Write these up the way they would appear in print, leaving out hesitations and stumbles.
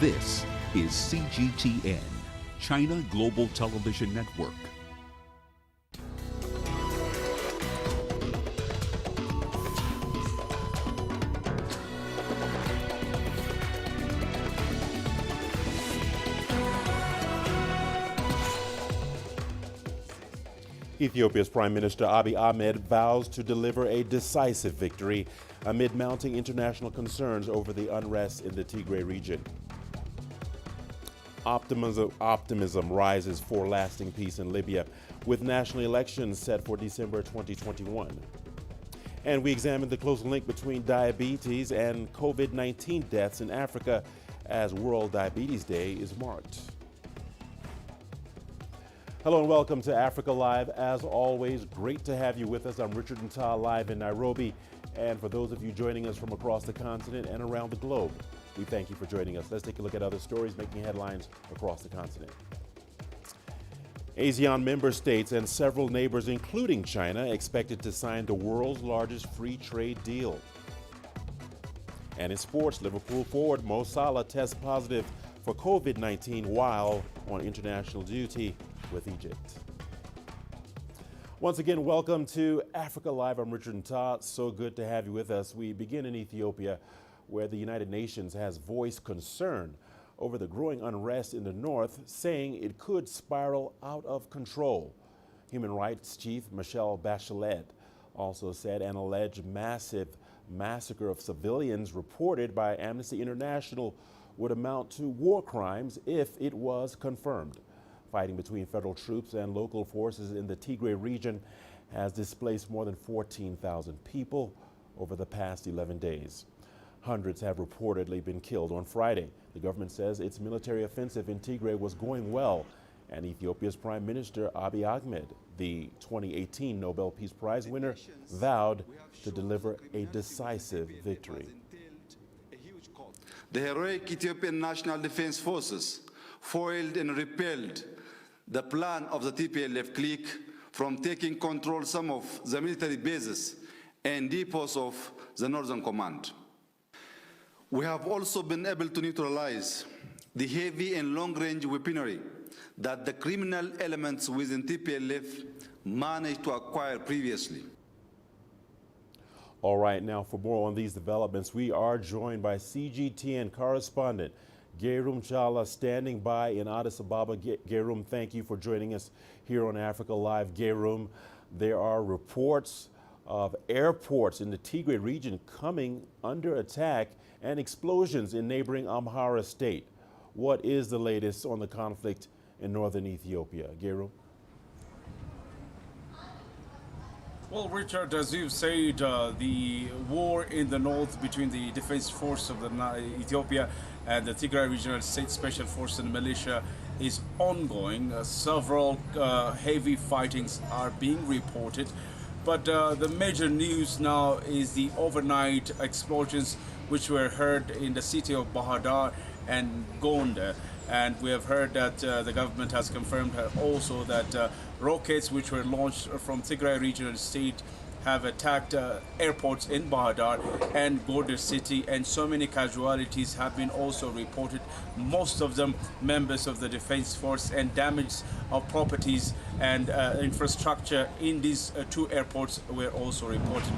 This is CGTN, China Global Television Network. Ethiopia's Prime Minister Abiy Ahmed vows to deliver a decisive victory amid mounting international concerns over the unrest in the Tigray region. Optimism rises for lasting peace in Libya, with national elections set for December 2021. And we examine the close link between diabetes and COVID-19 deaths in Africa as World Diabetes Day is marked. Hello and welcome to Africa Live. As always, great to have you with us. I'm Richard Ntah, live in Nairobi. And for those of you joining us from across the continent and around the globe, we thank you for joining us. Let's take a look at other stories making headlines across the continent. ASEAN member states and several neighbors, including China, expected to sign the world's largest free trade deal. And in sports, Liverpool forward Mo Salah tests positive for COVID-19 while on international duty with Egypt. Once again, welcome to Africa Live. I'm Richard Ntah. So good to have you with us. We begin in Ethiopia, where the United Nations has voiced concern over the growing unrest in the north, saying it could spiral out of control. Human Rights Chief Michelle Bachelet also said an alleged massive massacre of civilians reported by Amnesty International would amount to war crimes if it was confirmed. Fighting between federal troops and local forces in the Tigray region has displaced more than 14,000 people over the past 11 days. Hundreds have reportedly been killed on Friday. The government says its military offensive in Tigray was going well, and Ethiopia's Prime Minister Abiy Ahmed, the 2018 Nobel Peace Prize winner, vowed to deliver a decisive victory. The heroic Ethiopian National Defense Forces foiled and repelled the plan of the TPLF clique from taking control some of the military bases and depots of the Northern Command. We have also been able to neutralize the heavy and long-range weaponry that the criminal elements within TPLF managed to acquire previously. All right, now for more on these developments, we are joined by CGTN correspondent Gerum Chala, standing by in Addis Ababa. Gerum, thank you for joining us here on Africa Live. Gerum, there are reports of airports in the Tigray region coming under attack and explosions in neighboring Amhara state. What is the latest on the conflict in northern Ethiopia? Gerum? Well, Richard, as you've said, the war in the north between the defense force of Ethiopia and the Tigray Regional State Special Force and Militia is ongoing. Several heavy fightings are being reported. But the major news now is the overnight explosions which were heard in the city of Bahadar and Gonda. And we have heard that the government has confirmed also that rockets which were launched from Tigray Regional State have attacked airports in Bahadar and Gondar city, and so many casualties have been also reported, most of them members of the defense force, and damage of properties and infrastructure in these two airports were also reported.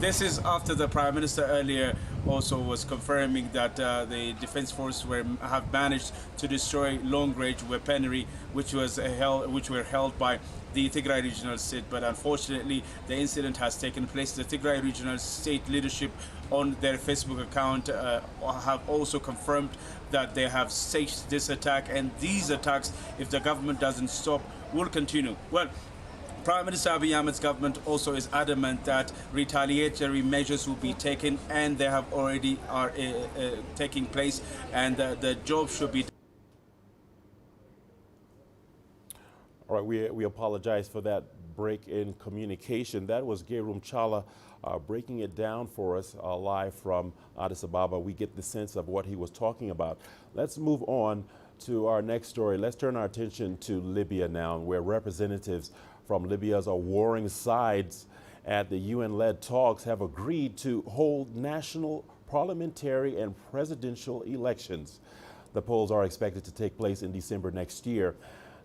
This is after the Prime Minister earlier also was confirming that the defense force have managed to destroy long-range weaponry which were held by the Tigray Regional State, but unfortunately the incident has taken place. The Tigray Regional State leadership on their Facebook account have also confirmed that they have staged this attack, and these attacks, if the government doesn't stop, will continue. Well, Prime Minister Abiy Ahmed's government also is adamant that retaliatory measures will be taken, and they have already are taking place, and the job should be done. All right, we apologize for that break in communication. That was Gerum Chala breaking it down for us live from Addis Ababa. We get the sense of what he was talking about. Let's move on to our next story. Let's turn our attention to Libya now, where representatives from Libya's warring sides at the UN-led talks have agreed to hold national parliamentary and presidential elections. The polls are expected to take place in December next year.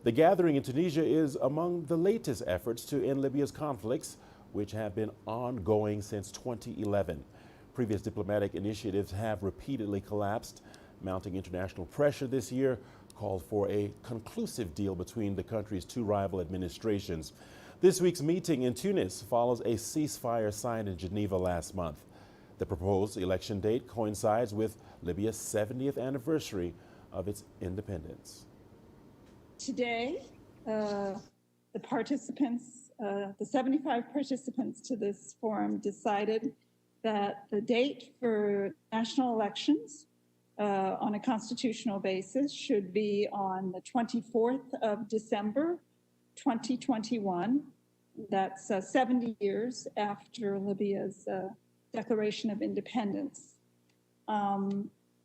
The gathering in Tunisia is among the latest efforts to end Libya's conflicts, which have been ongoing since 2011. Previous diplomatic initiatives have repeatedly collapsed. Mounting international pressure this year called for a conclusive deal between the country's two rival administrations. This week's meeting in Tunis follows a ceasefire signed in Geneva last month. The proposed election date coincides with Libya's 70th anniversary of its independence. Today, the 75 participants to this forum decided that the date for national elections on a constitutional basis should be on the 24th of December, 2021. That's 70 years after Libya's declaration of independence.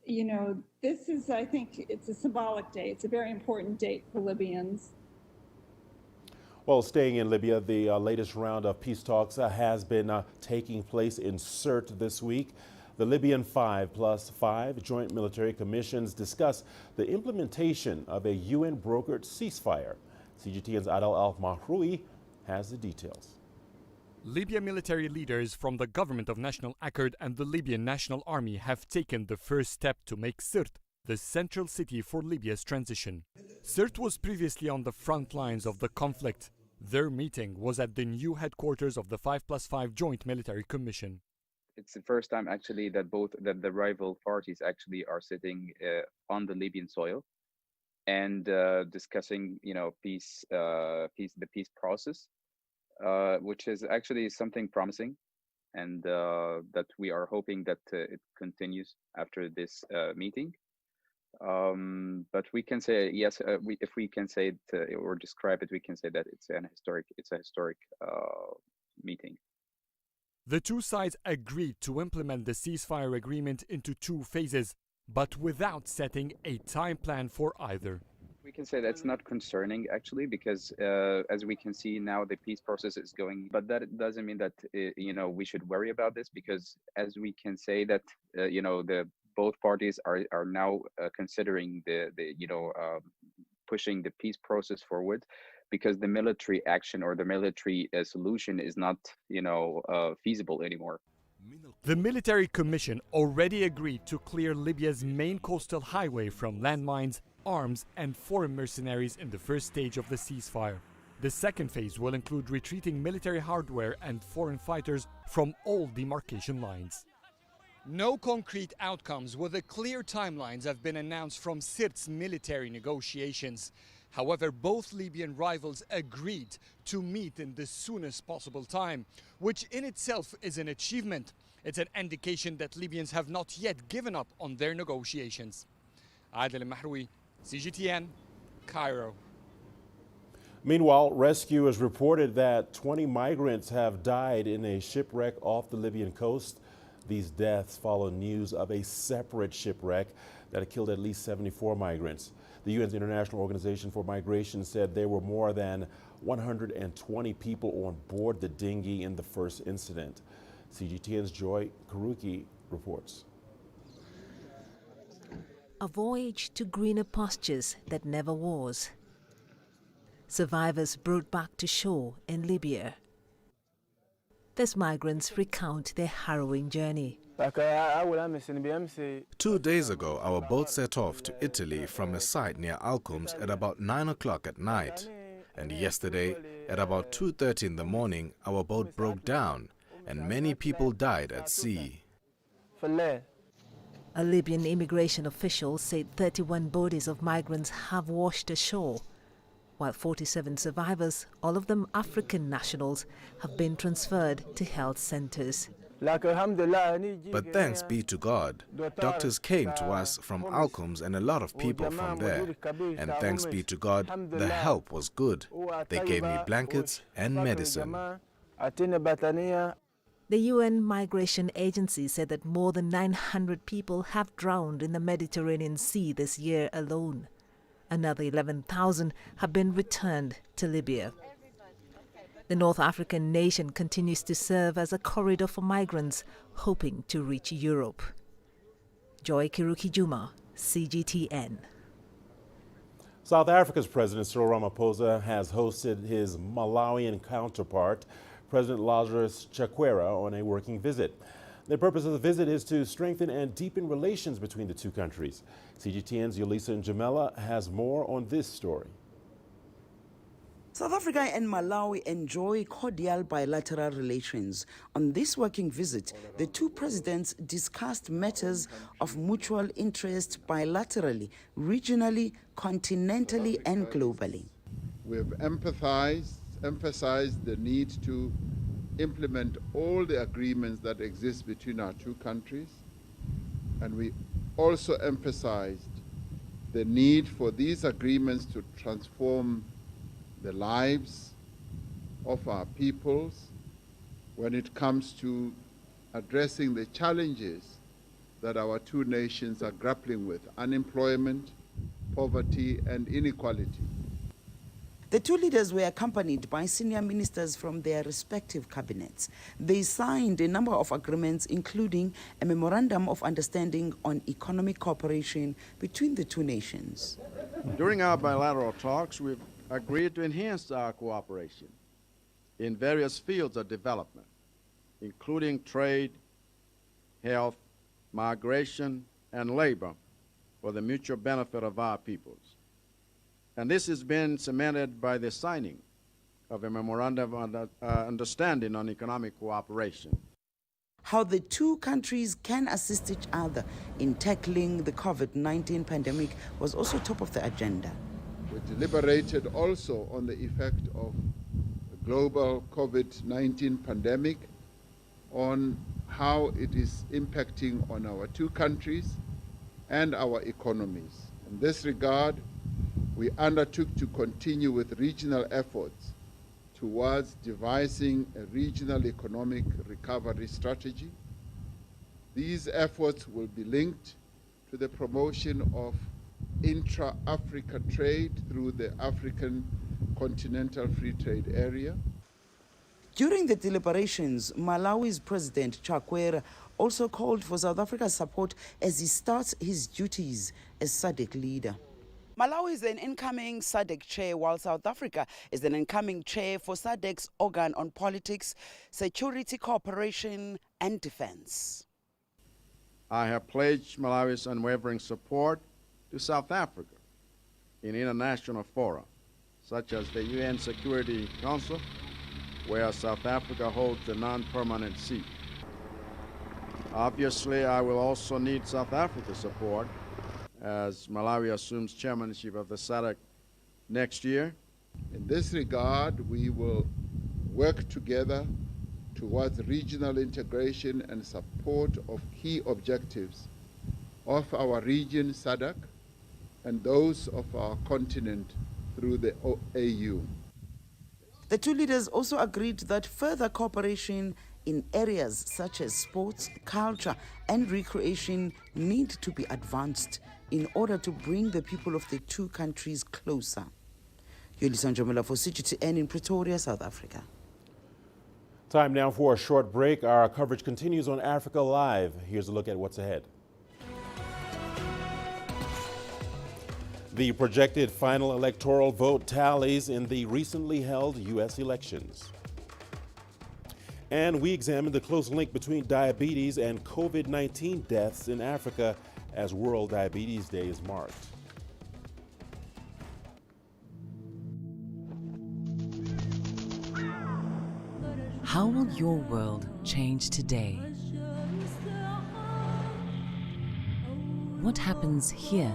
You know, this is, I think, it's a symbolic day. It's a very important date for Libyans. Well, staying in Libya, the latest round of peace talks has been taking place in Sirte this week. The Libyan 5+5 joint military commissions discuss the implementation of a UN-brokered ceasefire. CGTN's Adel Al-Mahroui has the details. Libya military leaders from the Government of National Accord and the Libyan National Army have taken the first step to make Sirte the central city for Libya's transition. Sirte was previously on the front lines of the conflict. Their meeting was at the new headquarters of the 5+5 Joint Military Commission. It's the first time actually that the rival parties actually are sitting on the Libyan soil and discussing, you know, the peace process, which is actually something promising, and that we are hoping that it continues after this meeting. But we can say yes. If we can say it or describe it, we can say that it's a historic meeting. The two sides agreed to implement the ceasefire agreement into two phases, but without setting a time plan for either. We can say that's not concerning actually, because as we can see now, the peace process is going. But that doesn't mean that you know, we should worry about this, because as we can say that you know, both parties are now considering pushing the peace process forward, because the military action or the military solution is not, you know, feasible anymore. The military commission already agreed to clear Libya's main coastal highway from landmines, arms and foreign mercenaries in the first stage of the ceasefire. The second phase will include retreating military hardware and foreign fighters from all demarcation lines. No concrete outcomes with clear timelines have been announced from Sirte's military negotiations. However, both Libyan rivals agreed to meet in the soonest possible time, which in itself is an achievement. It's an indication that Libyans have not yet given up on their negotiations. Adel Al-Mahroui, CGTN, Cairo. Meanwhile, rescuers reported that 20 migrants have died in a shipwreck off the Libyan coast. These deaths follow news of a separate shipwreck that killed at least 74 migrants. The UN's International Organization for Migration said there were more than 120 people on board the dinghy in the first incident. CGTN's Joy Karuki reports. A voyage to greener pastures that never was. Survivors brought back to shore in Libya. These migrants recount their harrowing journey. 2 days ago, our boat set off to Italy from a site near Alcombs at about 9 o'clock at night. And yesterday, at about 2:30 in the morning, our boat broke down and many people died at sea. A Libyan immigration official said 31 bodies of migrants have washed ashore, while 47 survivors, all of them African nationals, have been transferred to health centers. But thanks be to God, doctors came to us from Alcombs and a lot of people from there. And thanks be to God, the help was good. They gave me blankets and medicine. The UN Migration Agency said that more than 900 people have drowned in the Mediterranean Sea this year alone. Another 11,000 have been returned to Libya. The North African nation continues to serve as a corridor for migrants hoping to reach Europe. Joy Kiruki Juma, CGTN. South Africa's President Cyril Ramaphosa has hosted his Malawian counterpart, President Lazarus Chakwera, on a working visit. The purpose of the visit is to strengthen and deepen relations between the two countries. CGTN's Yolisa Njamela has more on this story. South Africa and Malawi enjoy cordial bilateral relations. On this working visit, the two presidents discussed matters of mutual interest bilaterally, regionally, continentally, and globally. We have emphasized the need to implement all the agreements that exist between our two countries, and we also emphasized the need for these agreements to transform the lives of our peoples when it comes to addressing the challenges that our two nations are grappling with: unemployment, poverty, and inequality. The two leaders were accompanied by senior ministers from their respective cabinets. They signed a number of agreements, including a memorandum of understanding on economic cooperation between the two nations. During our bilateral talks, we've agreed to enhance our cooperation in various fields of development, including trade, health, migration, and labor for the mutual benefit of our peoples. And this has been cemented by the signing of a memorandum of understanding on economic cooperation. How the two countries can assist each other in tackling the COVID-19 pandemic was also top of the agenda. We deliberated also on the effect of the global COVID-19 pandemic, on how it is impacting on our two countries and our economies. In this regard, we undertook to continue with regional efforts towards devising a regional economic recovery strategy. These efforts will be linked to the promotion of intra-Africa trade through the African Continental Free Trade Area. During the deliberations, Malawi's President Chakwera also called for South Africa's support as he starts his duties as SADC leader. Malawi is an incoming SADC chair, while South Africa is an incoming chair for SADC's organ on politics, security cooperation, and defense. I have pledged Malawi's unwavering support to South Africa in international fora, such as the UN Security Council, where South Africa holds a non-permanent seat. Obviously, I will also need South Africa's support as Malawi assumes chairmanship of the SADC next year. In this regard, we will work together towards regional integration and support of key objectives of our region, SADC, and those of our continent through the AU. The two leaders also agreed that further cooperation in areas such as sports, culture, and recreation need to be advanced in order to bring the people of the two countries closer. Yolisa Njamela for CGTN in Pretoria, South Africa. Time now for a short break. Our coverage continues on Africa Live. Here's a look at what's ahead. The projected final electoral vote tallies in the recently held U.S. elections. And we examine the close link between diabetes and COVID-19 deaths in Africa as World Diabetes Day is marked. How will your world change today? What happens here?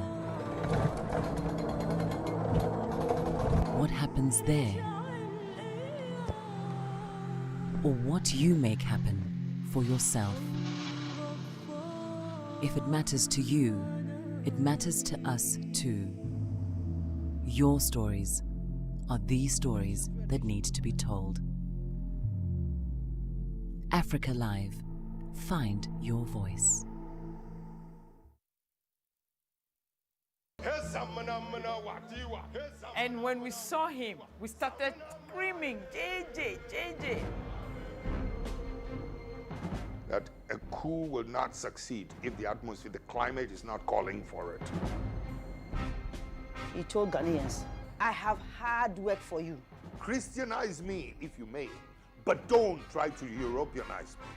What happens there? Or what you make happen for yourself. If it matters to you, it matters to us too. Your stories are the stories that need to be told. Africa Live. Find your voice. And when we saw him, we started screaming, JJ, JJ. That a coup will not succeed if the atmosphere, the climate is not calling for it. He told Ghanaians, I have hard work for you. Christianize me if you may, but don't try to Europeanize me.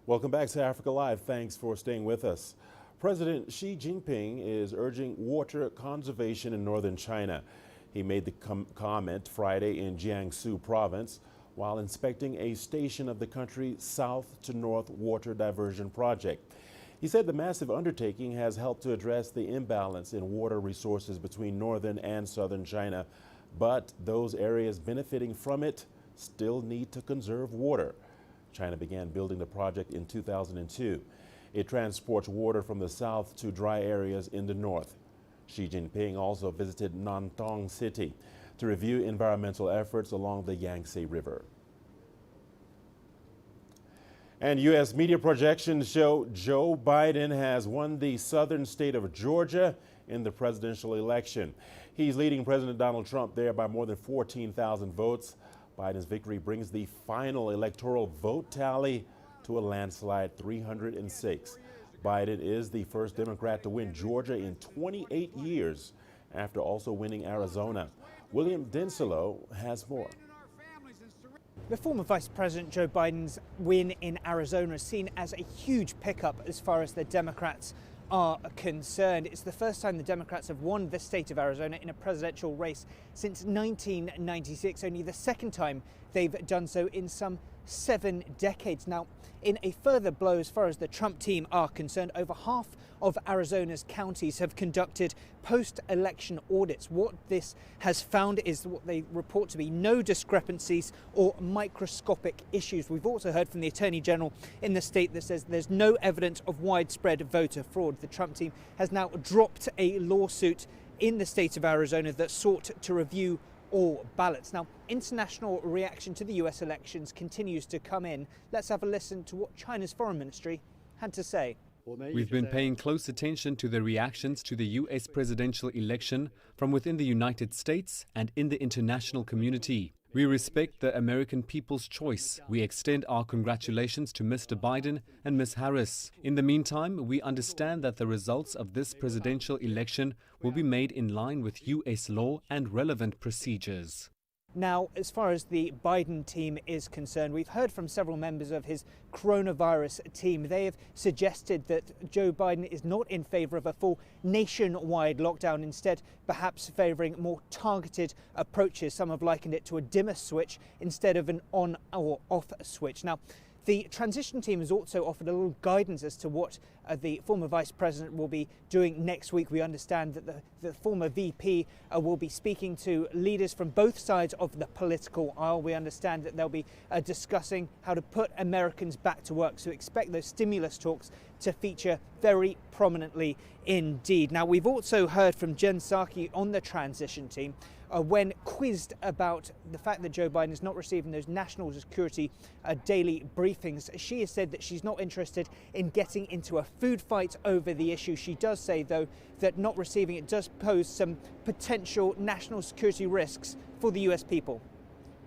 Welcome back to Africa Live. Thanks for staying with us. President Xi Jinping is urging water conservation in northern China. He made the comment Friday in Jiangsu province while inspecting a station of the country's south to north water diversion project. He said the massive undertaking has helped to address the imbalance in water resources between northern and southern China, but those areas benefiting from it still need to conserve water. China began building the project in 2002. It transports water from the south to dry areas in the north. Xi Jinping also visited Nantong City to review environmental efforts along the Yangtze River. And U.S. media projections show Joe Biden has won the southern state of Georgia in the presidential election. He's leading President Donald Trump there by more than 14,000 votes. Biden's victory brings the final electoral vote tally to a landslide 306. Biden is the first Democrat to win Georgia in 28 years after also winning Arizona. William Denslow has more. The former Vice President Joe Biden's win in Arizona is seen as a huge pickup as far as the Democrats are concerned. It's the first time the Democrats have won the state of Arizona in a presidential race since 1996, only the second time they've done so in some 7 decades. Now, in a further blow as far as the Trump team are concerned, over half of Arizona's counties have conducted post-election audits. What this has found is what they report to be no discrepancies or microscopic issues. We've also heard from the Attorney General in the state that says there's no evidence of widespread voter fraud. The Trump team has now dropped a lawsuit in the state of Arizona that sought to review all ballots. Now, international reaction to the US elections continues to come in. Let's have a listen to what China's foreign ministry had to say. We've been paying close attention to the reactions to the US presidential election from within the United States and in the international community. We respect the American people's choice. We extend our congratulations to Mr. Biden and Ms. Harris. In the meantime, we understand that the results of this presidential election will be made in line with US law and relevant procedures. Now, as far as the Biden team is concerned, we've heard from several members of his coronavirus team. They have suggested that Joe Biden is not in favor of a full nationwide lockdown, instead perhaps favoring more targeted approaches. Some have likened it to a dimmer switch instead of an on or off switch. Now, the transition team has also offered a little guidance as to what the former vice president will be doing next week. We understand that the former VP will be speaking to leaders from both sides of the political aisle. We understand that they'll be discussing how to put Americans back to work. So expect those stimulus talks to feature very prominently indeed. Now, we've also heard from Jen Psaki on the transition team. When quizzed about the fact that Joe Biden is not receiving those national security daily briefings, she has said that she's not interested in getting into a food fight over the issue. She does say, though, that not receiving it does pose some potential national security risks for the US people.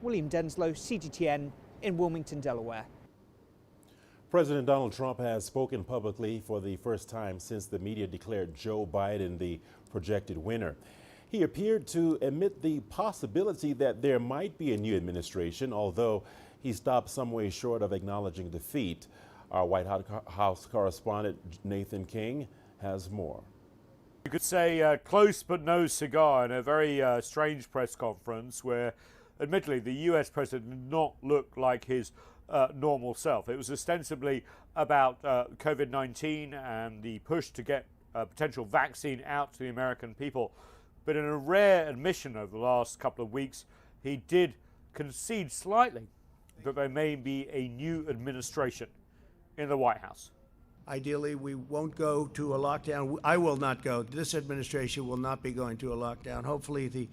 William Denslow, CGTN in Wilmington, Delaware. President Donald Trump has spoken publicly for the first time since the media declared Joe Biden the projected winner. He appeared to admit the possibility that there might be a new administration, although he stopped some way short of acknowledging defeat. Our White House correspondent Nathan King has more. You could say close but no cigar in a very strange press conference where, admittedly, the US president did not look like his normal self. It was ostensibly about COVID-19 and the push to get a potential vaccine out to the American people. But in a rare admission over the last couple of weeks, he did concede slightly that there may be a new administration in the White House. Ideally, we won't go to a lockdown. I will not go. This administration will not be going to a lockdown. Hopefully, the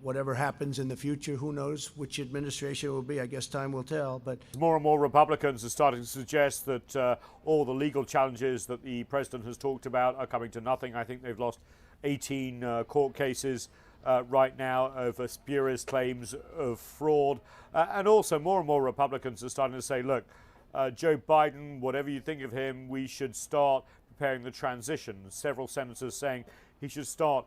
whatever happens in the future, who knows which administration it will be. I guess time will tell. But more and more Republicans are starting to suggest that all the legal challenges that the president has talked about are coming to nothing. I think they've lost 18 court cases right now over spurious claims of fraud. And also more and more Republicans are starting to say, look, Joe Biden, whatever you think of him, we should start preparing the transition. Several senators saying he should start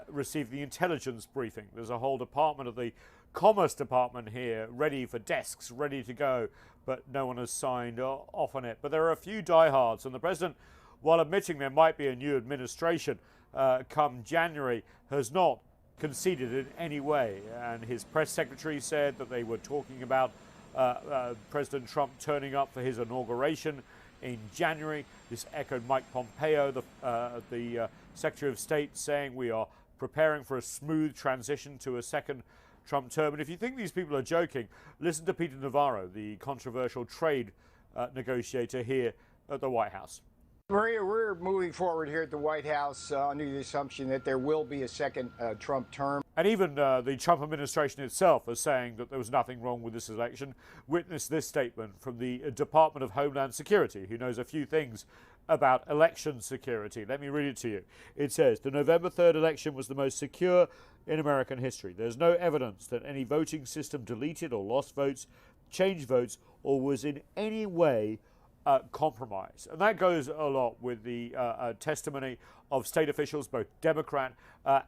receive the intelligence briefing. There's a whole department of the Commerce Department here ready for desks, ready to go, but no one has signed off on it. But there are a few diehards, and the president, while admitting there might be a new administration come January, has not conceded in any way. And his press secretary said that they were talking about President Trump turning up for his inauguration in January. This echoed Mike Pompeo, the Secretary of State, saying we are preparing for a smooth transition to a second Trump term. And if you think these people are joking, listen to Peter Navarro, the controversial trade negotiator here at the White House. We're moving forward here at the White House under the assumption that there will be a second Trump term. And even the Trump administration itself is saying that there was nothing wrong with this election. Witness this statement from the Department of Homeland Security, who knows a few things about election security. Let me read it to you. It says, the November 3rd election was the most secure in American history. There's no evidence that any voting system deleted or lost votes, changed votes, or was in any way compromise. And that goes a lot with the testimony of state officials, both Democrat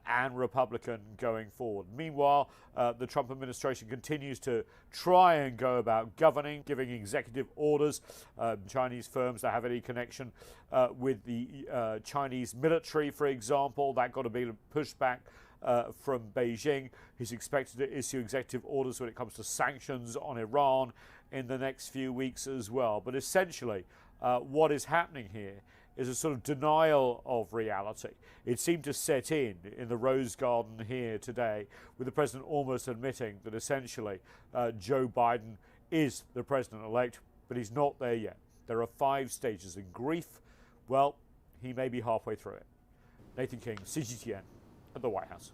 and Republican, going forward. Meanwhile, the Trump administration continues to try and go about governing, giving executive orders. Chinese firms that have any connection with the Chinese military, for example, that got to be pushed back from Beijing. He's expected to issue executive orders when it comes to sanctions on Iran in the next few weeks as well. But essentially, what is happening here is a sort of denial of reality. It seemed to set in the Rose Garden here today, with the president almost admitting that essentially Joe Biden is the president-elect, but he's not there yet. There are 5 stages in grief. Well, he may be halfway through it. Nathan King, CGTN, at the White House.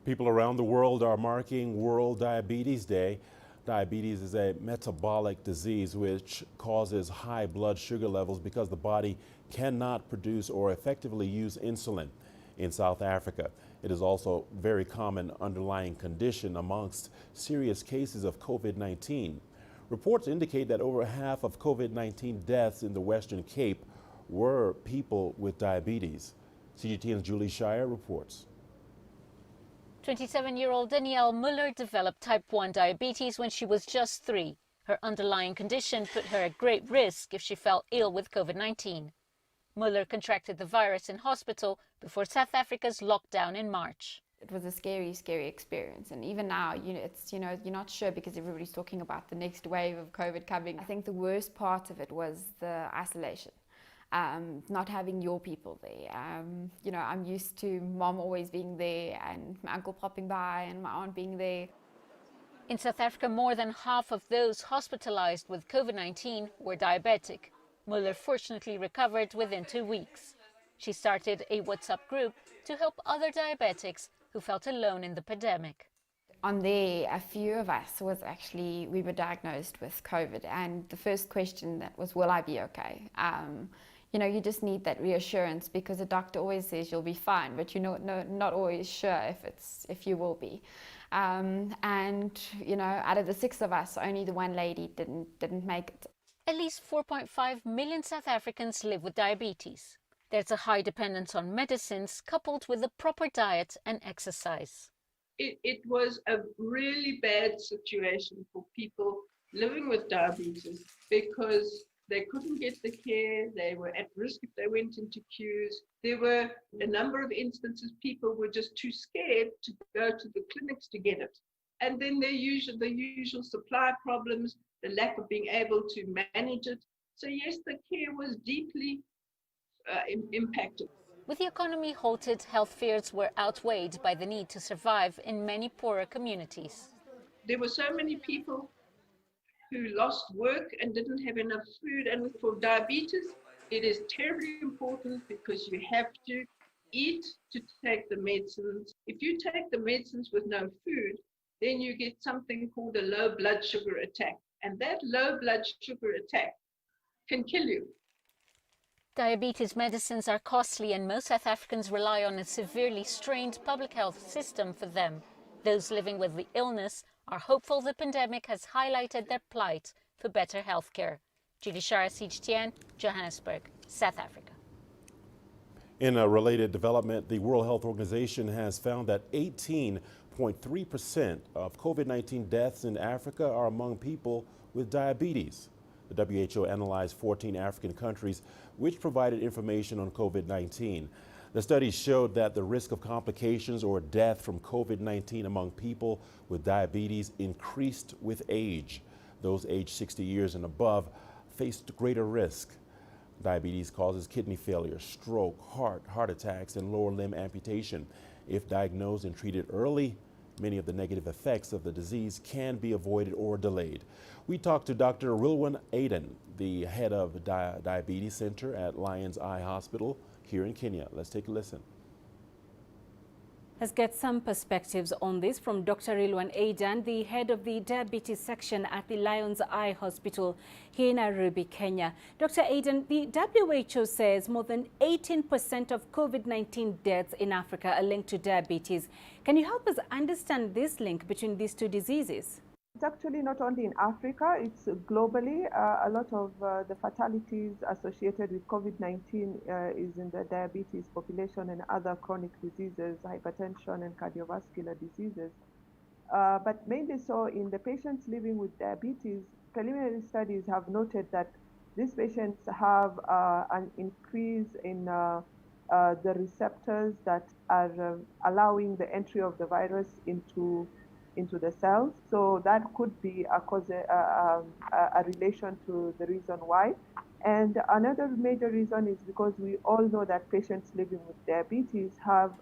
People around the world are marking World Diabetes Day. Diabetes is a metabolic disease which causes high blood sugar levels because the body cannot produce or effectively use insulin. In South Africa, it is also a very common underlying condition amongst serious cases of COVID-19. Reports indicate that over half of COVID-19 deaths in the Western Cape were people with diabetes. CGTN's Julie Shire reports. 27-year-old Danielle Muller developed type 1 diabetes when she was just 3. Her underlying condition put her at great risk if she fell ill with COVID-19. Muller contracted the virus in hospital before South Africa's lockdown in March. It was a scary, scary experience. And even now, you're not sure because everybody's talking about the next wave of COVID coming. I think the worst part of it was the isolation. Not having your people there. I'm used to mom always being there and my uncle popping by and my aunt being there. In South Africa, more than half of those hospitalized with COVID-19 were diabetic. Muller fortunately recovered within 2 weeks. She started a WhatsApp group to help other diabetics who felt alone in the pandemic. On there, a few of us we were diagnosed with COVID, and the first question that was, will I be okay? You just need that reassurance because the doctor always says you'll be fine, but not always sure if you will be. Out of the 6 of us, only the one lady didn't make it. At least 4.5 million South Africans live with diabetes. There's a high dependence on medicines coupled with a proper diet and exercise. It was a really bad situation for people living with diabetes because they couldn't get the care, they were at risk if they went into queues. There were a number of instances people were just too scared to go to the clinics to get it. And then the usual supply problems, the lack of being able to manage it. So yes, the care was deeply impacted. With the economy halted, health fears were outweighed by the need to survive in many poorer communities. There were so many people who lost work and didn't have enough food. And for diabetes, it is terribly important because you have to eat to take the medicines. If you take the medicines with no food, then you get something called a low blood sugar attack. And that low blood sugar attack can kill you. Diabetes medicines are costly, and most South Africans rely on a severely strained public health system for them. Those living with the illness are hopeful the pandemic has highlighted their plight for better healthcare. Judy Shara, CGTN, Johannesburg, South Africa. In a related development, the World Health Organization has found that 18.3% of COVID-19 deaths in Africa are among people with diabetes. The WHO analyzed 14 African countries which provided information on COVID-19. The study showed that the risk of complications or death from COVID-19 among people with diabetes increased with age. Those aged 60 years and above faced greater risk. Diabetes causes kidney failure, stroke, heart attacks, and lower limb amputation. If diagnosed and treated early, many of the negative effects of the disease can be avoided or delayed. We talked to Dr. Rilwan Aden, the head of the Diabetes Center at Lions Eye Hospital here in Kenya. Let's take a listen. Let's get some perspectives on this from Dr. Rilwan Aden, the head of the diabetes section at the Lions Eye Hospital here in Nairobi, Kenya. Dr. Aden, the WHO says more than 18% of COVID-19 deaths in Africa are linked to diabetes. Can you help us understand this link between these two diseases? It's actually not only in Africa, it's globally. A lot of the fatalities associated with COVID-19 is in the diabetes population and other chronic diseases, hypertension and cardiovascular diseases. But mainly so in the patients living with diabetes, preliminary studies have noted that these patients have an increase in the receptors that are allowing the entry of the virus into the cells. So that could be a relation to the reason why. And another major reason is because we all know that patients living with diabetes have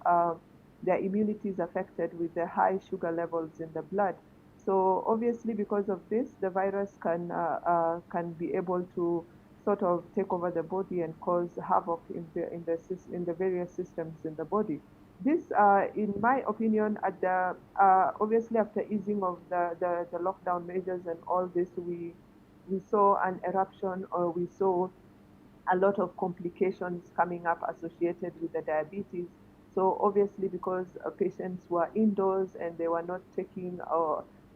their immunities affected with the high sugar levels in the blood. So obviously because of this, the virus can be able to sort of take over the body and cause havoc in the various systems in the body. This, in my opinion, obviously after easing of the lockdown measures and all this, we saw an eruption, or we saw a lot of complications coming up associated with the diabetes. So obviously because patients were indoors and they were not taking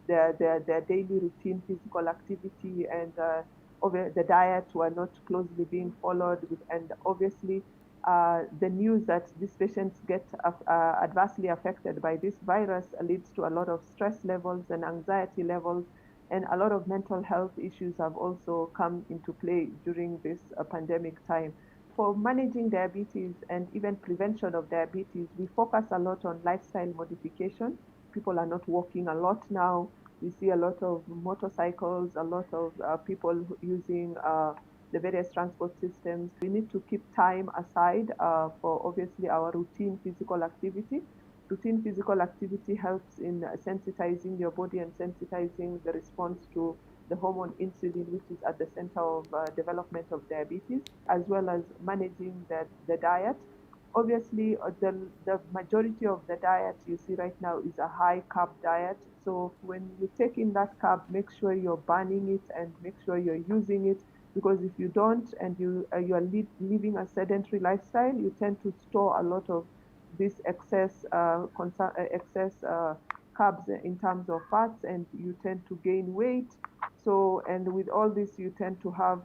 their daily routine physical activity, and the diet were not closely being followed, and obviously the news that these patients get adversely affected by this virus leads to a lot of stress levels and anxiety levels, and a lot of mental health issues have also come into play during this pandemic time. For managing diabetes and even prevention of diabetes, we focus a lot on lifestyle modification. People are not walking a lot now. We see a lot of motorcycles, a lot of people using the various transport systems. We need to keep time aside for obviously our routine physical activity. Routine physical activity helps in sensitizing your body and sensitizing the response to the hormone insulin, which is at the center of development of diabetes, as well as managing the diet. Obviously, the majority of the diet you see right now is a high carb diet. So when you take in that carb, make sure you're burning it and make sure you're using it. Because if you don't, and you are living a sedentary lifestyle, you tend to store a lot of this excess carbs in terms of fats, and you tend to gain weight. So, and with all this, you tend to have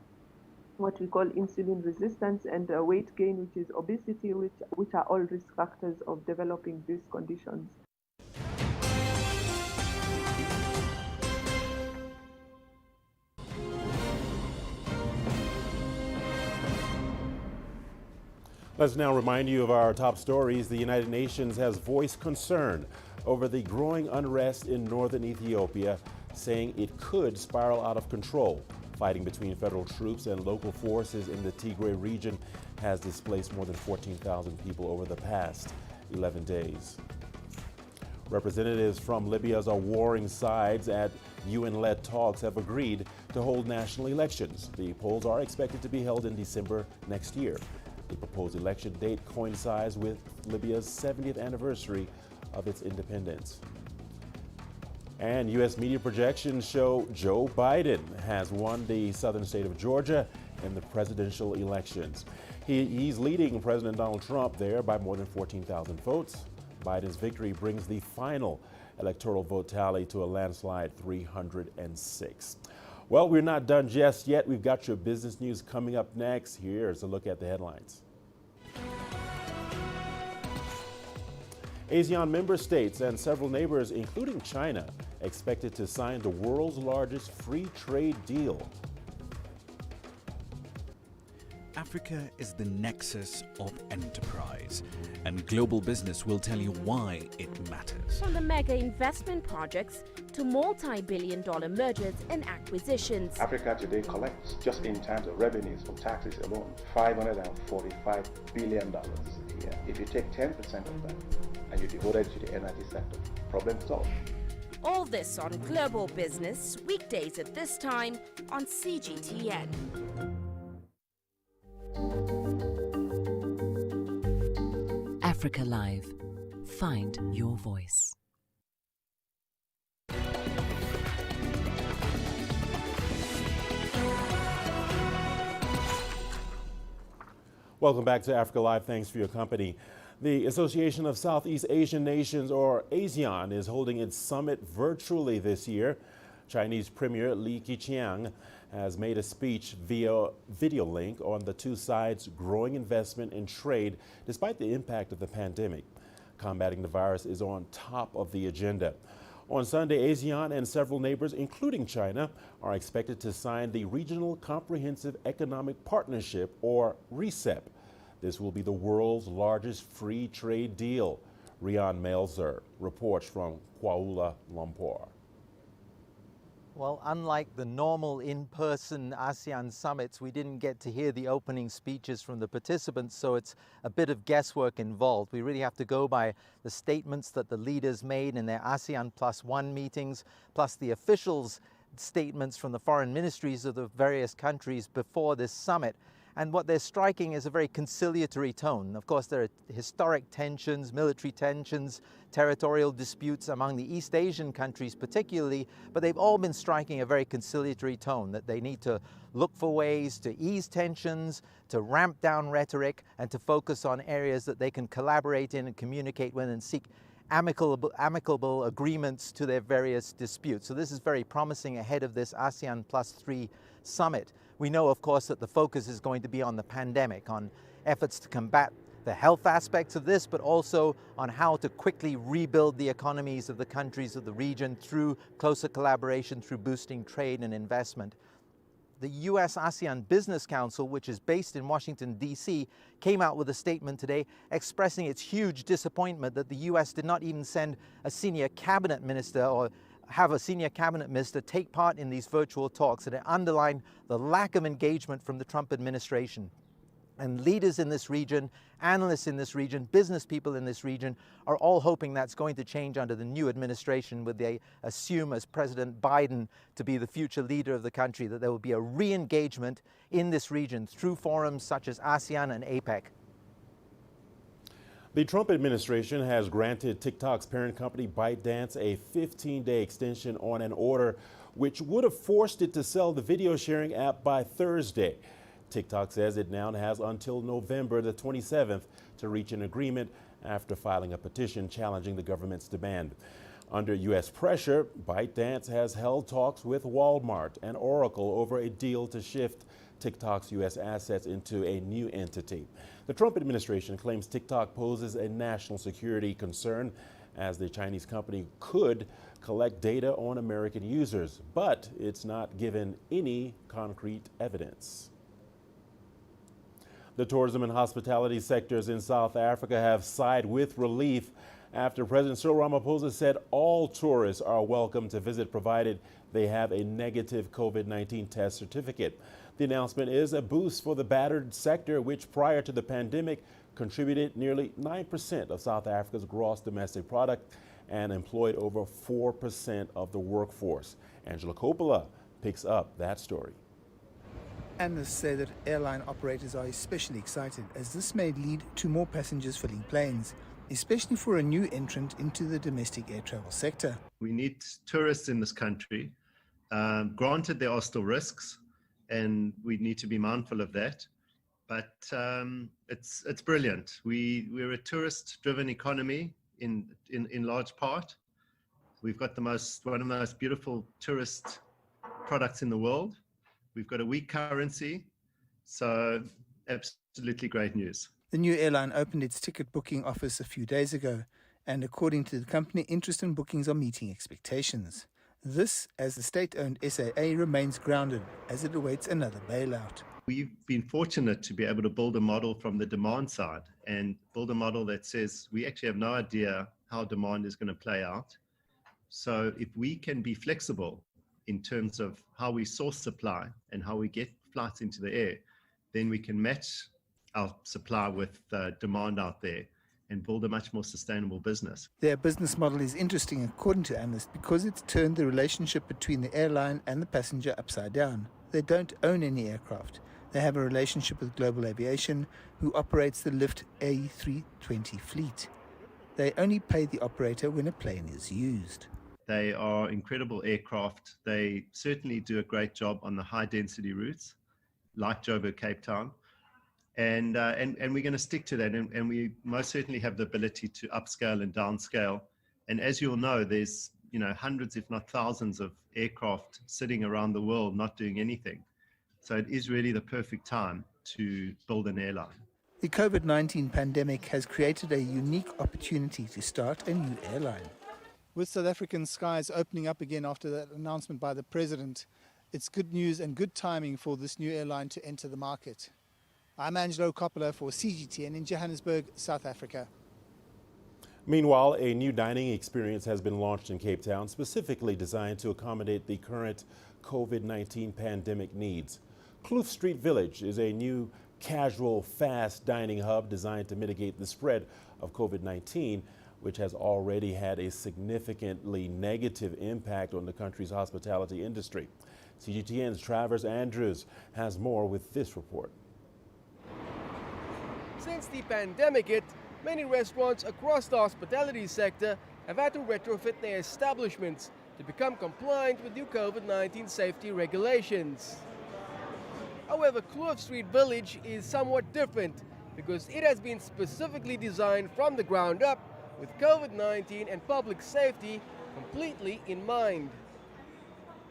what we call insulin resistance and weight gain, which is obesity, which are all risk factors of developing these conditions. Let's now remind you of our top stories. The United Nations has voiced concern over the growing unrest in northern Ethiopia, saying it could spiral out of control. Fighting between federal troops and local forces in the Tigray region has displaced more than 14,000 people over the past 11 days. Representatives from Libya's warring sides at UN-led talks have agreed to hold national elections. The polls are expected to be held in December next year. The proposed election date coincides with Libya's 70th anniversary of its independence. And U.S. media projections show Joe Biden has won the southern state of Georgia in the presidential elections. He's leading President Donald Trump there by more than 14,000 votes. Biden's victory brings the final electoral vote tally to a landslide 306. Well, we're not done just yet. We've got your business news coming up next. Here's a look at the headlines. ASEAN member states and several neighbors, including China, expected to sign the world's largest free trade deal. Africa is the nexus of enterprise, and global business will tell you why it matters. From the mega investment projects to multi-billion-dollar mergers and acquisitions. Africa today collects, just in terms of revenues from taxes alone, $545 billion a year. If you take 10% of that and you devote it to the energy sector, problem solved. All this on Global Business, weekdays at this time on CGTN. Africa Live. Find your voice. Welcome back to Africa Live. Thanks for your company. The Association of Southeast Asian Nations, or ASEAN, is holding its summit virtually this year. Chinese Premier Li Keqiang has made a speech via video link on the two sides' growing investment in trade despite the impact of the pandemic. Combating the virus is on top of the agenda. On Sunday, ASEAN and several neighbors, including China, are expected to sign the Regional Comprehensive Economic Partnership, or RCEP. This will be the world's largest free trade deal. Rian Melzer reports from Kuala Lumpur. Well, unlike the normal in-person ASEAN summits, we didn't get to hear the opening speeches from the participants, so it's a bit of guesswork involved. We really have to go by the statements that the leaders made in their ASEAN +1 meetings, plus the officials' statements from the foreign ministries of the various countries before this summit. And what they're striking is a very conciliatory tone. Of course, there are historic tensions, military tensions, territorial disputes among the East Asian countries particularly, but they've all been striking a very conciliatory tone, that they need to look for ways to ease tensions, to ramp down rhetoric, and to focus on areas that they can collaborate in and communicate with and seek amicable agreements to their various disputes. So this is very promising ahead of this ASEAN +3 summit. We know, of course, that the focus is going to be on the pandemic, on efforts to combat the health aspects of this, but also on how to quickly rebuild the economies of the countries of the region through closer collaboration, through boosting trade and investment. The US ASEAN Business Council, which is based in Washington, D.C., came out with a statement today expressing its huge disappointment that the US did not even send a senior cabinet minister or have a senior cabinet minister take part in these virtual talks, and it underlined the lack of engagement from the Trump administration. And leaders in this region, analysts in this region, business people in this region are all hoping that's going to change under the new administration, where they assume as President Biden to be the future leader of the country, that there will be a re-engagement in this region through forums such as ASEAN and APEC. The Trump administration has granted TikTok's parent company ByteDance a 15-day extension on an order which would have forced it to sell the video sharing app by Thursday. TikTok says it now has until November the 27th to reach an agreement after filing a petition challenging the government's demand. Under U.S. pressure, ByteDance has held talks with Walmart and Oracle over a deal to shift TikTok's U.S. assets into a new entity. The Trump administration claims TikTok poses a national security concern, as the Chinese company could collect data on American users, but it's not given any concrete evidence. The tourism and hospitality sectors in South Africa have sighed with relief after President Cyril Ramaphosa said all tourists are welcome to visit provided they have a negative COVID-19 test certificate. The announcement is a boost for the battered sector, which prior to the pandemic contributed nearly 9% of South Africa's gross domestic product and employed over 4% of the workforce. Angela Coppola picks up that story. Analysts say that airline operators are especially excited as this may lead to more passengers filling planes, especially for a new entrant into the domestic air travel sector. We need tourists in this country. Granted, there are still risks, and we need to be mindful of that. But it's brilliant. We're a tourist-driven economy in large part. We've got one of the most beautiful tourist products in the world. We've got a weak currency, so absolutely great news. The new airline opened its ticket booking office a few days ago, and according to the company, interest in bookings are meeting expectations. This, as the state-owned SAA remains grounded as it awaits another bailout. We've been fortunate to be able to build a model from the demand side and build a model that says we actually have no idea how demand is going to play out. So if we can be flexible in terms of how we source supply and how we get flights into the air, then we can match our supply with demand out there and build a much more sustainable business. Their business model is interesting, according to analysts, because it's turned the relationship between the airline and the passenger upside down. They don't own any aircraft. They have a relationship with Global Aviation, who operates the Lift A320 fleet. They only pay the operator when a plane is used. They are incredible aircraft. They certainly do a great job on the high-density routes, like Joburg, Cape Town. And we're going to stick to that. And we most certainly have the ability to upscale and downscale. And as you'll know, there's hundreds, if not thousands, of aircraft sitting around the world not doing anything. So it is really the perfect time to build an airline. The COVID-19 pandemic has created a unique opportunity to start a new airline. With South African skies opening up again after that announcement by the President, it's good news and good timing for this new airline to enter the market. I'm Angelo Coppola for CGTN in Johannesburg, South Africa. Meanwhile, a new dining experience has been launched in Cape Town, specifically designed to accommodate the current COVID-19 pandemic needs. Kloof Street Village is a new casual, fast dining hub designed to mitigate the spread of COVID-19, which has already had a significantly negative impact on the country's hospitality industry. CGTN's Travers Andrews has more with this report. Since the pandemic hit, many restaurants across the hospitality sector have had to retrofit their establishments to become compliant with new COVID-19 safety regulations. However, Kloof Street Village is somewhat different because it has been specifically designed from the ground up with COVID-19 and public safety completely in mind.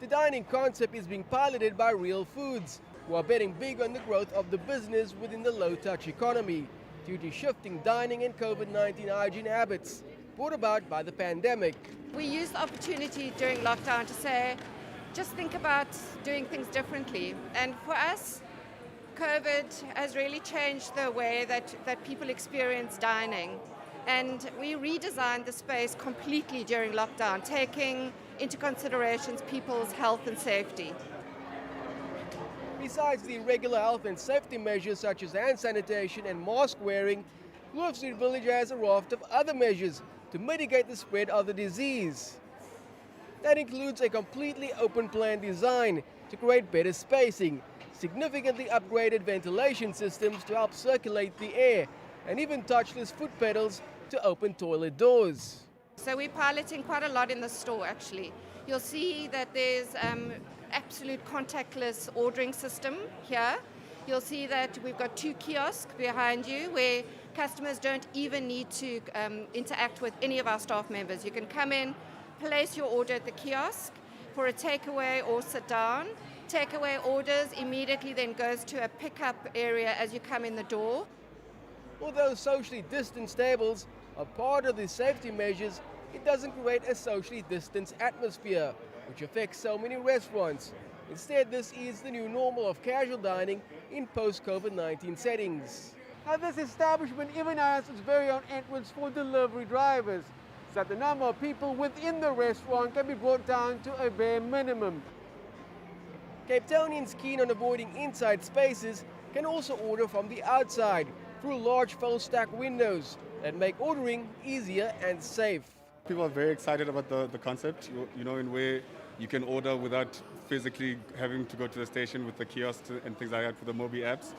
The dining concept is being piloted by Real Foods, who are betting big on the growth of the business within the low-touch economy due to shifting dining and COVID-19 hygiene habits brought about by the pandemic. We used the opportunity during lockdown to say, just think about doing things differently. And for us, COVID has really changed the way that people experience dining. And we redesigned the space completely during lockdown, taking into considerations people's health and safety. Besides the regular health and safety measures such as hand sanitation and mask wearing, Kloof Street Village has a raft of other measures to mitigate the spread of the disease. That includes a completely open plan design to create better spacing, significantly upgraded ventilation systems to help circulate the air, and even touchless foot pedals to open toilet doors. So we're piloting quite a lot in the store actually. You'll see that there's absolute contactless ordering system here. You'll see that we've got 2 kiosks behind you where customers don't even need to interact with any of our staff members. You can come in, place your order at the kiosk for a takeaway or sit down. Takeaway orders immediately then goes to a pickup area as you come in the door. Although socially distanced tables are part of the safety measures, it doesn't create a socially distanced atmosphere, which affects so many restaurants. Instead, this is the new normal of casual dining in post-COVID-19 settings. Now, this establishment even has its very own entrance for delivery drivers, so that the number of people within the restaurant can be brought down to a bare minimum. Cape Townians keen on avoiding inside spaces can also order from the outside through large full-stack windows that make ordering easier and safe. People are very excited about the concept, in where You can order without physically having to go to the station with the kiosks and things like that for the Mobi apps.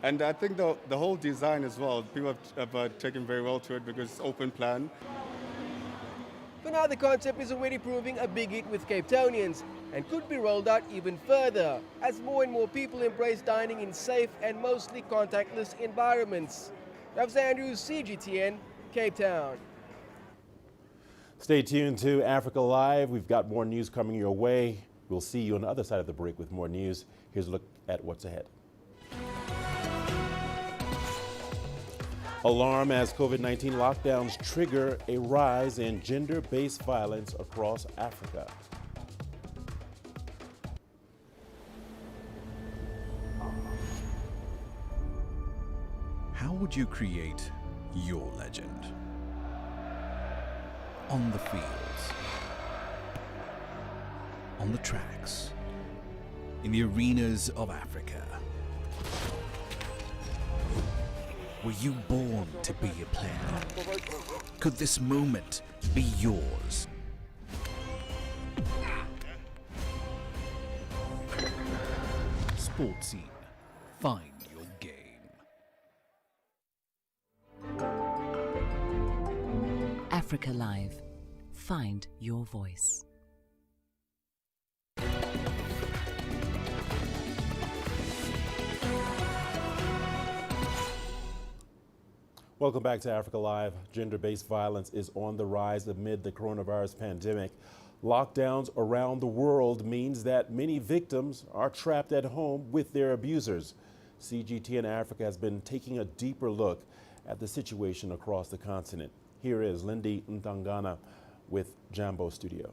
And I think the whole design as well, people have taken very well to it because it's open plan. For now, the concept is already proving a big hit with Cape Townians and could be rolled out even further as more and more people embrace dining in safe and mostly contactless environments. Ravs Andrews, CGTN, Cape Town. Stay tuned to Africa Live. We've got more news coming your way. We'll see you on the other side of the break with more news. Here's a look at what's ahead. Alarm as COVID-19 lockdowns trigger a rise in gender-based violence across Africa. How would you create your legend? On the fields, on the tracks, in the arenas of Africa. Were you born to be a player? Could this moment be yours? Sports Scene. Find your game. Africa Live. Find your voice. Welcome back to Africa Live. Gender-based violence is on the rise amid the coronavirus pandemic. Lockdowns around the world means that many victims are trapped at home with their abusers. CGTN Africa has been taking a deeper look at the situation across the continent. Here is Lindy Ntangana with Jambo Studio.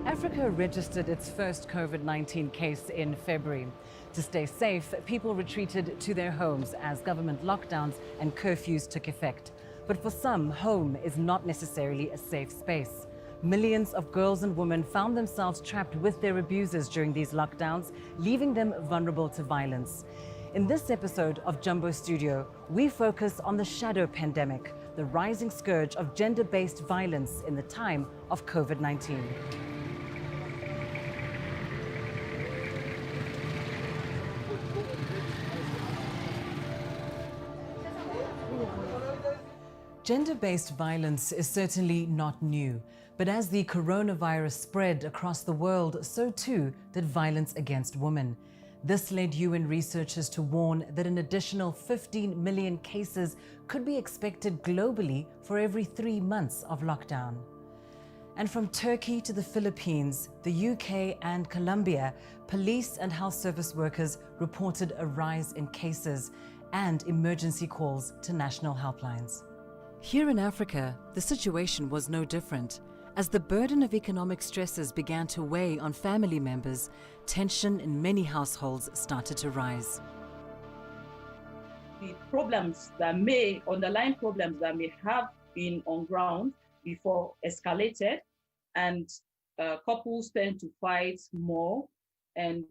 Africa registered its first COVID-19 case in February. To stay safe, people retreated to their homes as government lockdowns and curfews took effect. But for some, home is not necessarily a safe space. Millions of girls and women found themselves trapped with their abusers during these lockdowns, leaving them vulnerable to violence. In this episode of Jumbo Studio, we focus on the shadow pandemic, the rising scourge of gender-based violence in the time of COVID-19. Gender-based violence is certainly not new, but as the coronavirus spread across the world, so too did violence against women. This led UN researchers to warn that an additional 15 million cases could be expected globally for every 3 months of lockdown. And from Turkey to the Philippines, the UK and Colombia, police and health service workers reported a rise in cases and emergency calls to national helplines. Here in Africa, the situation was no different. As the burden of economic stresses began to weigh on family members, tension in many households started to rise. The underlying problems that may have been on ground before escalated, and couples tend to fight more, and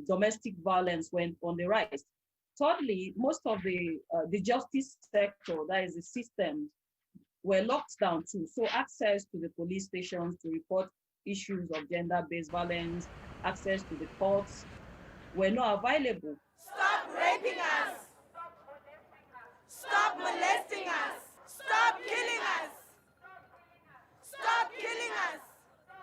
domestic violence went on the rise. Thirdly, most of the justice sector, that is the system, were locked down too. So access to the police stations to report issues of gender-based violence, access to the courts were not available. Stop raping us! Stop molesting us! Stop killing us! Stop killing us!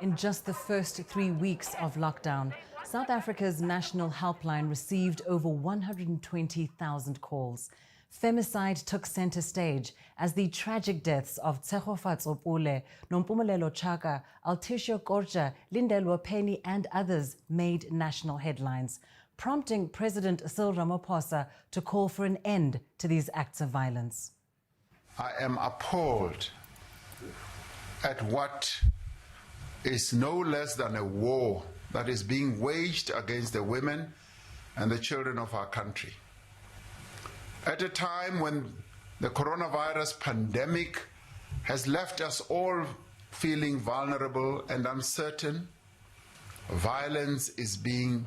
In just the first 3 weeks of lockdown, South Africa's national helpline received over 120,000 calls. Femicide took center stage as the tragic deaths of Tsegofatso Pule, Nompumelelo Chaka, Altisho Korja, Lindelwa Penny and others made national headlines, prompting President Cyril Ramaphosa to call for an end to these acts of violence. I am appalled at what is no less than a war that is being waged against the women and the children of our country. At a time when The coronavirus pandemic has left us all feeling vulnerable and uncertain. Violence is being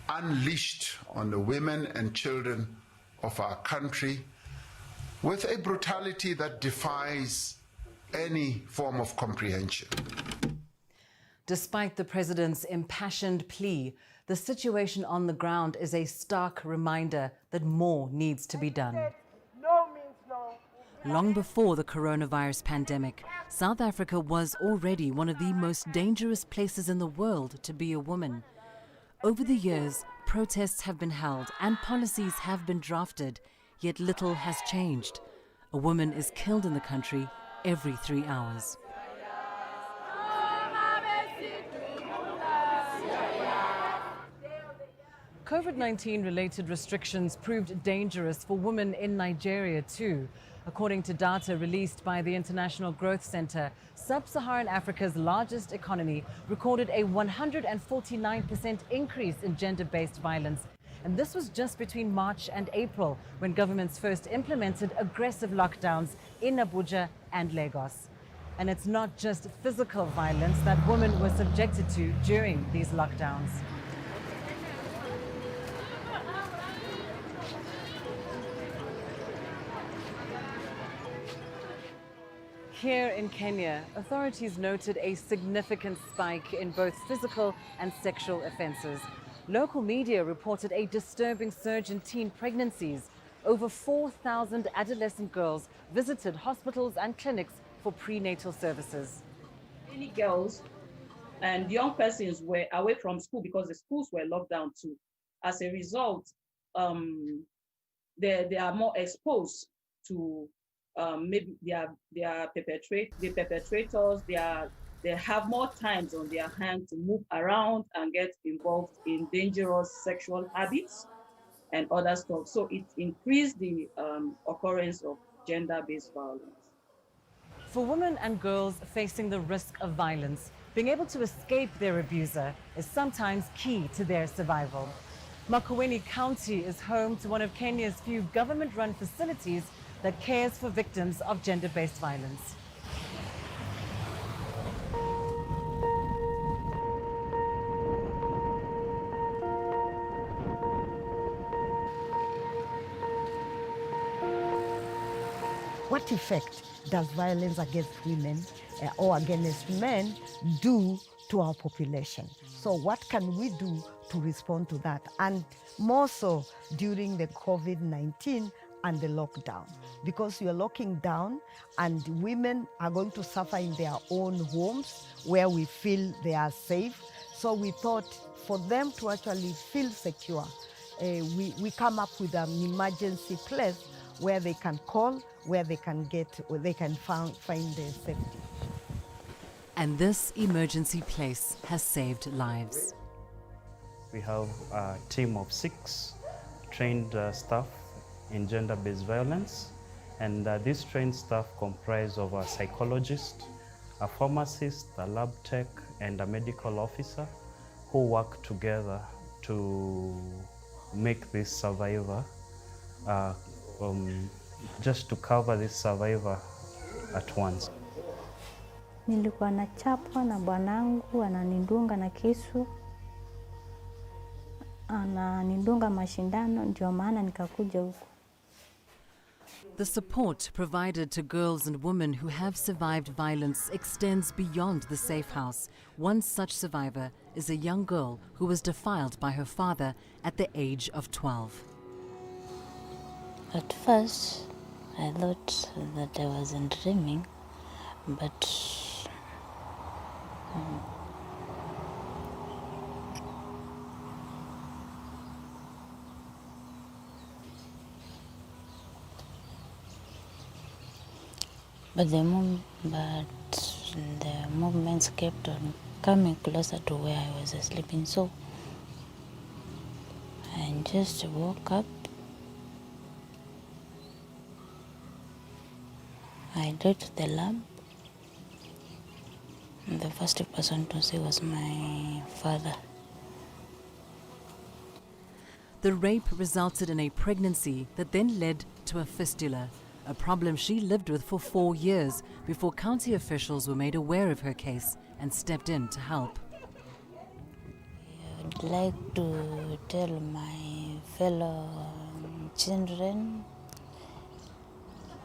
unleashed on the women and children of our country with a brutality that defies any form of comprehension. Despite the president's impassioned plea, the situation on the ground is a stark reminder that more needs to be done. No means no. Long before the coronavirus pandemic, South Africa was already one of the most dangerous places in the world to be a woman. Over the years, protests have been held and policies have been drafted, yet little has changed. A woman is killed in the country every 3 hours. COVID-19 related restrictions proved dangerous for women in Nigeria too. According to data released by the International Growth Center, Sub-Saharan Africa's largest economy recorded a 149% increase in gender-based violence. And this was just between March and April, when governments first implemented aggressive lockdowns in Abuja and Lagos. And it's not just physical violence that women were subjected to during these lockdowns. Here in Kenya, authorities noted a significant spike in both physical and sexual offences. Local media reported a disturbing surge in teen pregnancies. Over 4,000 adolescent girls visited hospitals and clinics for prenatal services. Many girls and young persons were away from school because the schools were locked down too. As a result, they are more exposed to maybe the perpetrators. They have more times on their hands to move around and get involved in dangerous sexual habits and other stuff. So it increased the occurrence of gender-based violence. For women and girls facing the risk of violence, being able to escape their abuser is sometimes key to their survival. Makueni County is home to one of Kenya's few government-run facilities that cares for victims of gender-based violence. What effect does violence against women or against men do to our population? So what can we do to respond to that? And more so during the COVID-19 and the lockdown, because you're locking down and women are going to suffer in their own homes where we feel they are safe. So we thought for them to actually feel secure, we come up with an emergency place where they can call, where they can find their safety. And this emergency place has saved lives. We have a team of 6 trained staff in gender-based violence, and this trained staff comprise of a psychologist, a pharmacist, a lab tech, and a medical officer who work together to make this survivor, just to cover this survivor at once. Nilikuwa nachapwa na bwanangu, ananidunga na kisu, ananidunga mashindano, ndio maana nikakuja huku. The support provided to girls and women who have survived violence extends beyond the safe house. One such survivor is a young girl who was defiled by her father at the age of 12. At first, I thought that I wasn't dreaming, but the movements kept on coming closer to where I was sleeping. So I just woke up. I lit the lamp. The first person to see was my father. The rape resulted in a pregnancy that then led to a fistula. a problem she lived with for 4 years before county officials were made aware of her case and stepped in to help. I'd like to tell my fellow children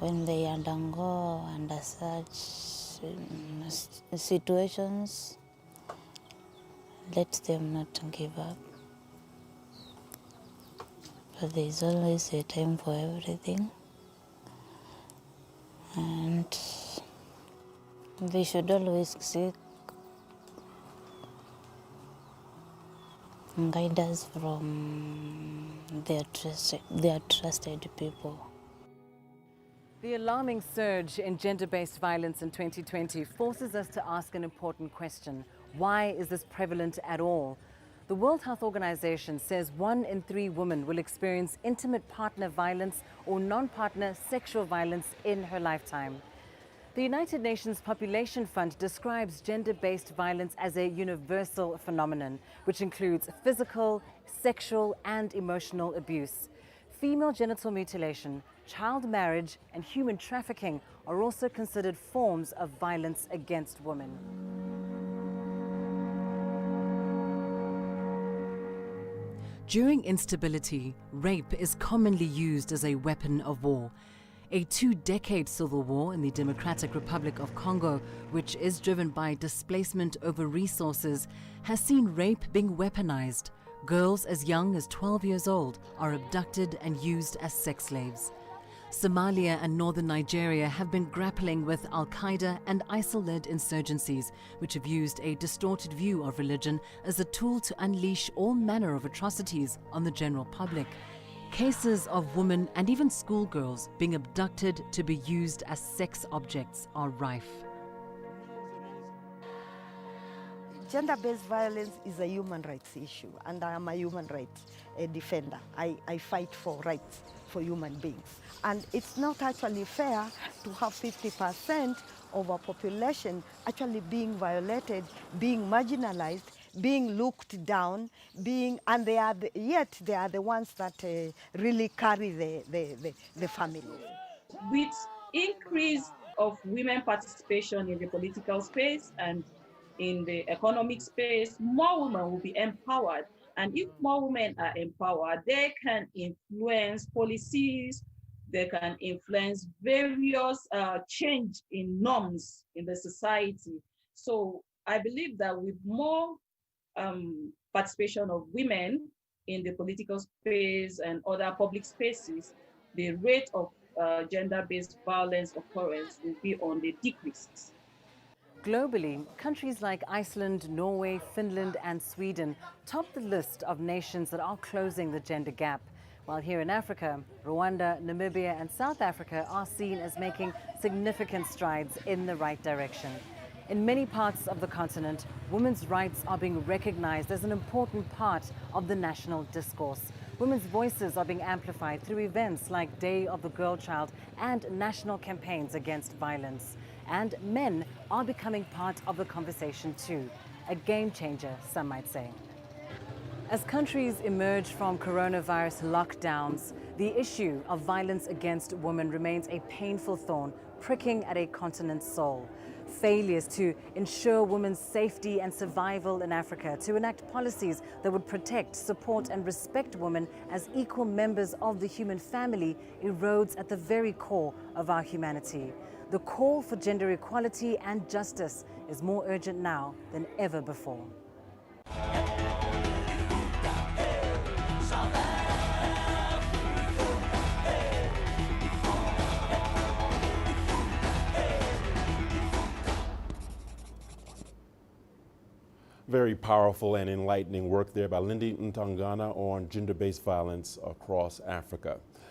when they undergo under such situations, let them not give up. But there is always a time for everything, and they should always seek guidance from their trusted people. The alarming surge in gender-based violence in 2020 forces us to ask an important question. Why is this prevalent at all? The World Health Organization says 1 in 3 women will experience intimate partner violence or non-partner sexual violence in her lifetime. The United Nations Population Fund describes gender-based violence as a universal phenomenon, which includes physical, sexual, and emotional abuse. Female genital mutilation, child marriage, and human trafficking are also considered forms of violence against women. During instability, rape is commonly used as a weapon of war. A 2-decade civil war in the Democratic Republic of Congo, which is driven by displacement over resources, has seen rape being weaponized. Girls as young as 12 years old are abducted and used as sex slaves. Somalia and northern Nigeria have been grappling with Al-Qaeda and ISIL-led insurgencies, which have used a distorted view of religion as a tool to unleash all manner of atrocities on the general public. Cases of women and even schoolgirls being abducted to be used as sex objects are rife. Gender-based violence is a human rights issue, and I am a human rights defender. I fight for rights for human beings. And it's not actually fair to have 50% of our population actually being violated, being marginalized, being looked down, and yet they are the ones that really carry the family. With increase of women participation in the political space and in the economic space, more women will be empowered. And if more women are empowered, they can influence policies, they can influence various change in norms in the society. So I believe that with more participation of women in the political space and other public spaces, the rate of gender-based violence occurrence will be on the decrease. Globally, countries like Iceland, Norway, Finland, and Sweden top the list of nations that are closing the gender gap. While here in Africa, Rwanda, Namibia, and South Africa are seen as making significant strides in the right direction. In many parts of the continent, women's rights are being recognized as an important part of the national discourse. Women's voices are being amplified through events like Day of the Girl Child and national campaigns against violence. And men are becoming part of the conversation too. A game changer, some might say. As countries emerge from coronavirus lockdowns, the issue of violence against women remains a painful thorn pricking at a continent's soul. Failures to ensure women's safety and survival in Africa, to enact policies that would protect, support, and respect women as equal members of the human family erodes at the very core of our humanity. The call for gender equality and justice is more urgent now than ever before. Very powerful and enlightening work there by Lindy Ntangana on gender-based violence across Africa.